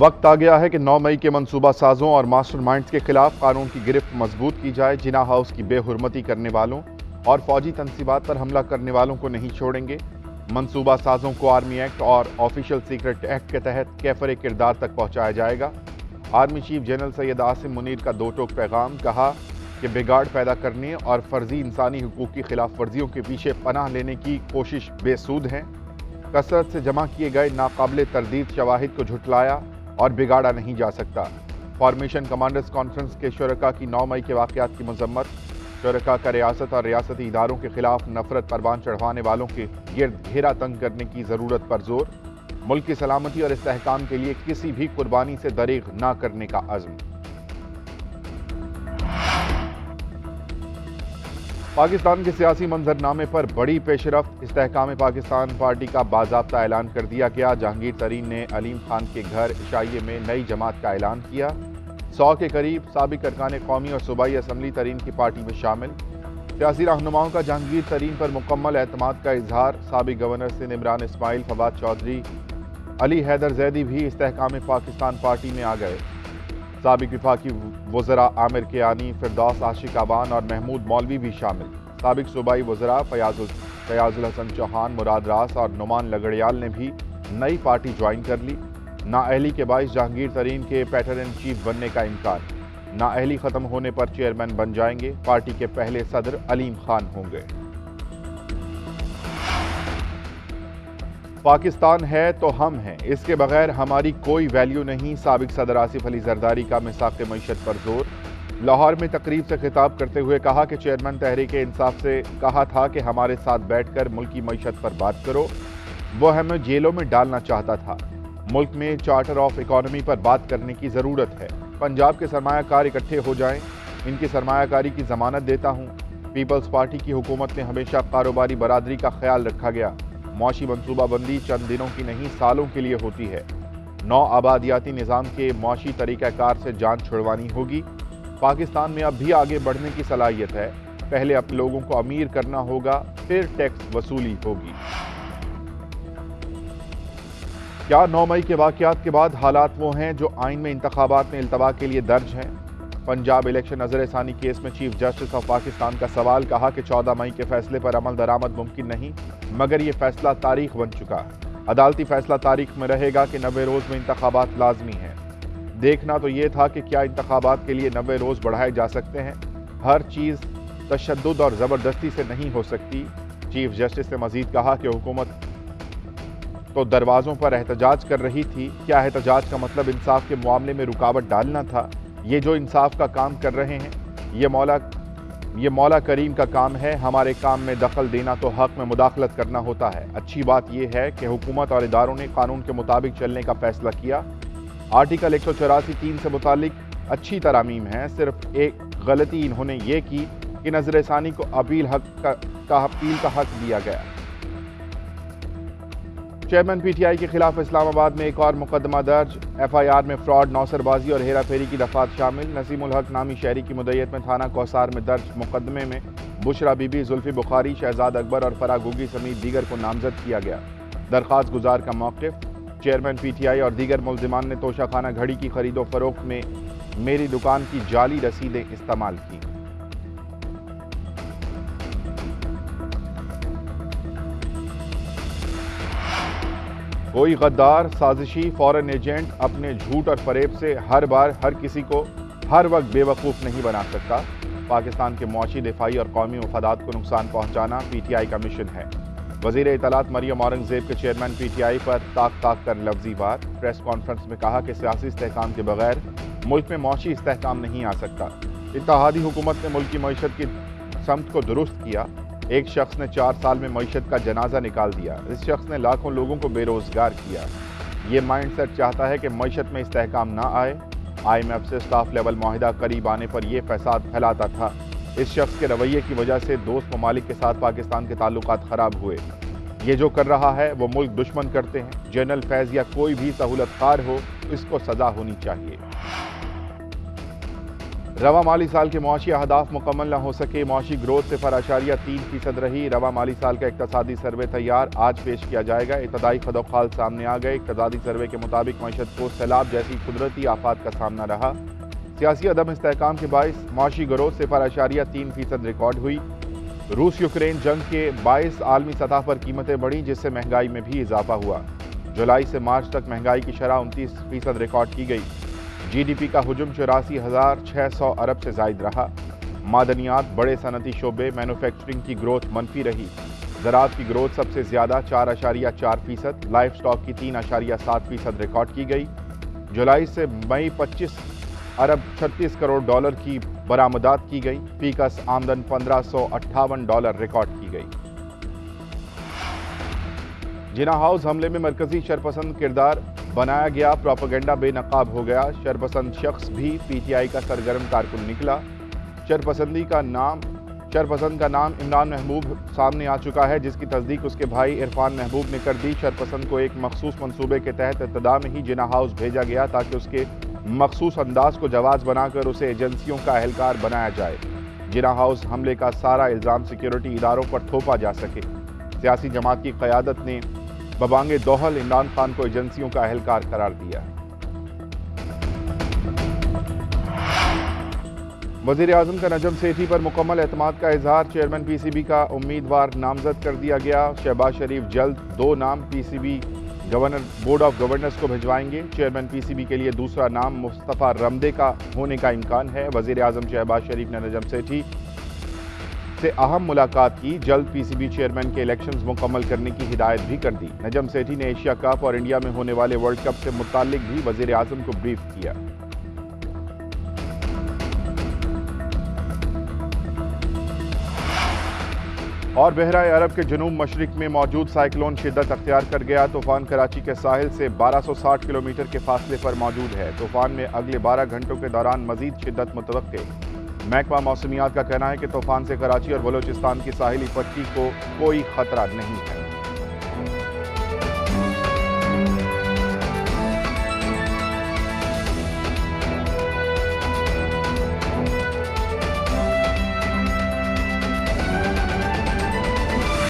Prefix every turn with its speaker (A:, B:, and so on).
A: वक्त आ गया है कि 9 मई के मंसूबा साजों और मास्टर माइंड्स के खिलाफ कानून की गिरफ्त मजबूत की जाए। जिना हाउस की बेहुरमती करने वालों और फौजी तंसीबात पर हमला करने वालों को नहीं छोड़ेंगे। मंसूबा साजों को आर्मी एक्ट और ऑफिशियल सीक्रेट एक्ट के तहत कैफरे किरदार तक पहुंचाया जाएगा। Army chief general Syed Asim Munir का दो टोक पैगाम, कहा कि बिगाड़ पैदा करने और फर्जी इंसानी हुकूक की खिलाफ वर्जियों के पीछे पनाह लेने की कोशिश बेसूद है। कसरत से जमा किए गए नाकाबिले तरदीद शवाहिद को झुटलाया और बिगाड़ा नहीं जा सकता। फॉर्मेशन कमांडर्स कॉन्फ्रेंस के शुरका की 9 मई के वाक़यात की मजम्मत। शुरका का रियासत और रियासती इदारों के खिलाफ नफरत परवान चढ़वाने वालों के गिर्द घेरा तंग करने की ज़रूरत पर जोर। मुल्क की सलामती और इस्तेहकाम के लिए किसी भी कुर्बानी से दरेग ना करने का अज़्म। पाकिस्तान के सियासी मंजरनामे पर बड़ी पेशरफ्त। इस्तेहकाम पाकिस्तान पार्टी का बाज़ाब्ता ऐलान कर दिया गया। जहांगीर तरीन ने अलीम खान के घर इशाइये में नई जमात का ऐलान किया। 100 के करीब साबिक अरकान कौमी और सूबाई असम्बली तरीन की पार्टी में शामिल। सियासी रहनुमाओं का जहांगीर तरीन पर मुकम्मल एतमाद का इजहार। साबिक गवर्नर सिंध इमरान इस्माइल, फवाद चौधरी, अली हैदर जैदी भी इस्तेहकाम पाकिस्तान पार्टी में आ गए। साबिक विफाकी वज़रा आमिर कियानी, फिरदौस आशिक आबान और महमूद मौलवी भी शामिल। साबिक सूबाई वज़रा फयाजुल हसन चौहान, मुराद रास और नुमान लगड़ियाल ने भी नई पार्टी ज्वाइन कर ली। नाअहली के बाइस जहांगीर तरीन के पैटर इन चीफ बनने का इम्कान। नाअहली ख़त्म होने पर चेयरमैन बन जाएंगे। पार्टी के पहले सदर अलीम खान होंगे। पाकिस्तान है तो हम हैं, इसके बगैर हमारी कोई वैल्यू नहीं। साबिक सदर आसिफ अली जरदारी का मिसाक़ मईशत पर जोर। लाहौर में तकरीब से खिताब करते हुए कहा कि चेयरमैन तहरीक इंसाफ से कहा था कि हमारे साथ बैठकर मुल्क की मईशत पर बात करो। वो हमें जेलों में डालना चाहता था। मुल्क में चार्टर ऑफ इकॉनमी पर बात करने की ज़रूरत है। पंजाब के सरमायाकार इकट्ठे हो जाएं, इनकी सरमायाकारी की ज़मानत देता हूँ। पीपल्स पार्टी की हुकूमत में हमेशा कारोबारी बरादरी का ख्याल रखा गया। मौशी मनसूबाबंदी चंद दिनों की नहीं, सालों के लिए होती है। नौ आबादियाती निज़ाम के मौशी तरीक़ाकार से जान छुड़वानी होगी। पाकिस्तान में अब भी आगे बढ़ने की सलाहियत है। पहले अपने लोगों को अमीर करना होगा, फिर टैक्स वसूली होगी। क्या 9 मई के वाक़यात के बाद हालात वो हैं जो आइन में इंतखाबात में इल्तवा के लिए दर्ज हैं? पंजाब इलेक्शन नज़र-ए-सानी केस में चीफ जस्टिस ऑफ पाकिस्तान का सवाल, कहा कि 14 मई के फैसले पर अमल दरामद मुमकिन नहीं, मगर ये फैसला तारीख बन चुका। अदालती फैसला तारीख में रहेगा कि 90 रोज़ में इंतखाबात लाजमी हैं। देखना तो ये था कि क्या इंतखाबात के लिए 90 रोज़ बढ़ाए जा सकते हैं। हर चीज़ तशद्दुद और ज़बरदस्ती से नहीं हो सकती। चीफ जस्टिस ने मज़ीद कहा कि हुकूमत तो दरवाज़ों पर एहतजाज कर रही थी। क्या एहतजाज का मतलब इंसाफ के मामले में रुकावट डालना था? ये जो इंसाफ का काम कर रहे हैं, ये मौला करीम का काम है। हमारे काम में दखल देना तो हक़ में मुदाखलत करना होता है। अच्छी बात यह है कि हुकूमत और इदारों ने कानून के मुताबिक चलने का फैसला किया। आर्टिकल 184(3) से मुतालिक अच्छी तरामीम है। सिर्फ एक गलती इन्होंने ये की कि नज़र-ए-सानी को अपील का हक दिया गया। चेयरमैन पीटीआई के खिलाफ इस्लामाबाद में एक और मुकदमा दर्ज। एफआईआर में फ्रॉड, नौसरबाजी और हेरा फेरी की दफात शामिल। नसीमुल हक नामी शहरी की मुद्दईयत में थाना कौसार में दर्ज मुकदमे में बुशरा बीबी, जुल्फी बुखारी, शहजाद अकबर और फराह गुगी समेत दीगर को नामजद किया गया। दरख्वास्त गुजार का मौक़िफ़, चेयरमैन पीटीआई और दीगर मुल्ज़िमान ने तोशाखाना घड़ी की खरीदो फरोख्त में मेरी दुकान की जाली रसीदें इस्तेमाल की। कोई गद्दार, साजिशी, फॉरेन एजेंट अपने झूठ और फरेब से हर बार हर किसी को हर वक्त बेवकूफ़ नहीं बना सकता। पाकिस्तान के मौशी, दिफाई और कौमी मफादात को नुकसान पहुँचाना पीटीआई का मिशन है। वज़ीर इत्तलात मरियम औरंगज़ेब के चेयरमैन पीटीआई पर ताक कर लफ्ज़ी बात। प्रेस कॉन्फ्रेंस में कहा कि सियासी इस्तेहकाम के बगैर मुल्क में मौशी इस्तेहकाम नहीं आ सकता। इत्तेहादी हुकूमत ने मुल्क की मईशत की समत को दुरुस्त किया। एक शख्स ने 4 साल में मईशत का जनाजा निकाल दिया। इस शख्स ने लाखों लोगों को बेरोजगार किया। ये माइंडसेट चाहता है कि मईशत में इस्तेहकाम ना आए। IMF से स्टाफ लेवल मुआहिदा करीब आने पर यह फसाद फैलाता था। इस शख्स के रवैये की वजह से दोस्त ममालिक के साथ पाकिस्तान के ताल्लुकात ख़राब हुए। ये जो कर रहा है वो मुल्क दुश्मन करते हैं। जनरल फैज़ या कोई भी सहूलतकार हो, इसको सज़ा होनी चाहिए। रवा माली साल के मुआशी अहदाफ मुकम्मल न हो सके, मुआशी ग्रोथ 0.3% रही। रवा माली साल का इक्तसादी सर्वे तैयार, आज पेश किया जाएगा। इब्तदाई खदोखाल सामने आ गए। इक्तसादी सर्वे के मुताबिक मईशत को सैलाब जैसी कुदरती आफात का सामना रहा। सियासी अदम इस्तेहकाम के बाइस मुआशी ग्रोथ 0.3% रिकॉर्ड हुई। रूस यूक्रेन जंग के बाइस आलमी सतह पर कीमतें बढ़ी, जिससे महंगाई में भी इजाफा हुआ। जुलाई से मार्च तक महंगाई की शरह 29% रिकॉर्ड की गई। GDP का हुजूम 84,600 अरब से जायद रहा। मादनियात, बड़े सनती शोबे, मैन्युफैक्चरिंग की ग्रोथ मनफी रही। ज़राअत की ग्रोथ सबसे ज़्यादा 4.4%, लाइफ स्टॉक की 3.7% रिकॉर्ड की गई। जुलाई से मई 25 अरब 36 करोड़ डॉलर की बरामदात की गई। फीकस आमदन $1558 रिकॉर्ड की गई। जिना हाउस हमले में मरकजी शरपसंद किरदार बनाया गया, प्रोपेगेंडा बेनकाब हो गया। शरपसंद शख्स भी PTI का सरगर्म कारकुन निकला। शरपसंद का नाम इमरान महबूब सामने आ चुका है, जिसकी तस्दीक उसके भाई इरफान महबूब ने कर दी। शरपसंद को एक मखसूस मंसूबे के तहत इब्तिदा में ही जिना हाउस भेजा गया, ताकि उसके मखसूस अंदाज को जवाज बनाकर उसे एजेंसियों का अहलकार बनाया जाए। जिना हाउस हमले का सारा इल्ज़ाम सिक्योरिटी इदारों पर थोपा जा सके। सियासी जमात की क़यादत ने बबांगे दोहल इमरान खान को एजेंसियों का अहलकार करार दिया। वज़ीर आज़म का नजम सेठी पर मुकम्मल एतमाद का इजहार। चेयरमैन PCB का उम्मीदवार नामजद कर दिया गया। शहबाज शरीफ जल्द 2 नाम PCB बोर्ड ऑफ गवर्नर्स को भिजवाएंगे। चेयरमैन PCB के लिए दूसरा नाम मुस्तफ़ा रमदे का होने का इम्कान है। वज़ीर आज़म शहबाज शरीफ ने नजम सेठी से अहम मुलाकात की। जल्द PCB चेयरमैन के इलेक्शंस मुकम्मल करने की हिदायत भी कर दी। नजम सेठी ने एशिया कप और इंडिया में होने वाले वर्ल्ड कप से मुताल्लिक भी वज़ीर आज़म को ब्रीफ किया। और बहराए अरब के जनूब मशरिक में मौजूद साइक्लोन शिद्दत अख्तियार कर गया। तूफान कराची के साहिल से 1260 किलोमीटर के फासले पर मौजूद है। तूफान में अगले 12 घंटों के दौरान मजीद शिद्दत मुतवक्के। महकमा मौसमियात का कहना है कि तूफान से कराची और बलोचिस्तान की साहिली पट्टी को कोई खतरा नहीं है।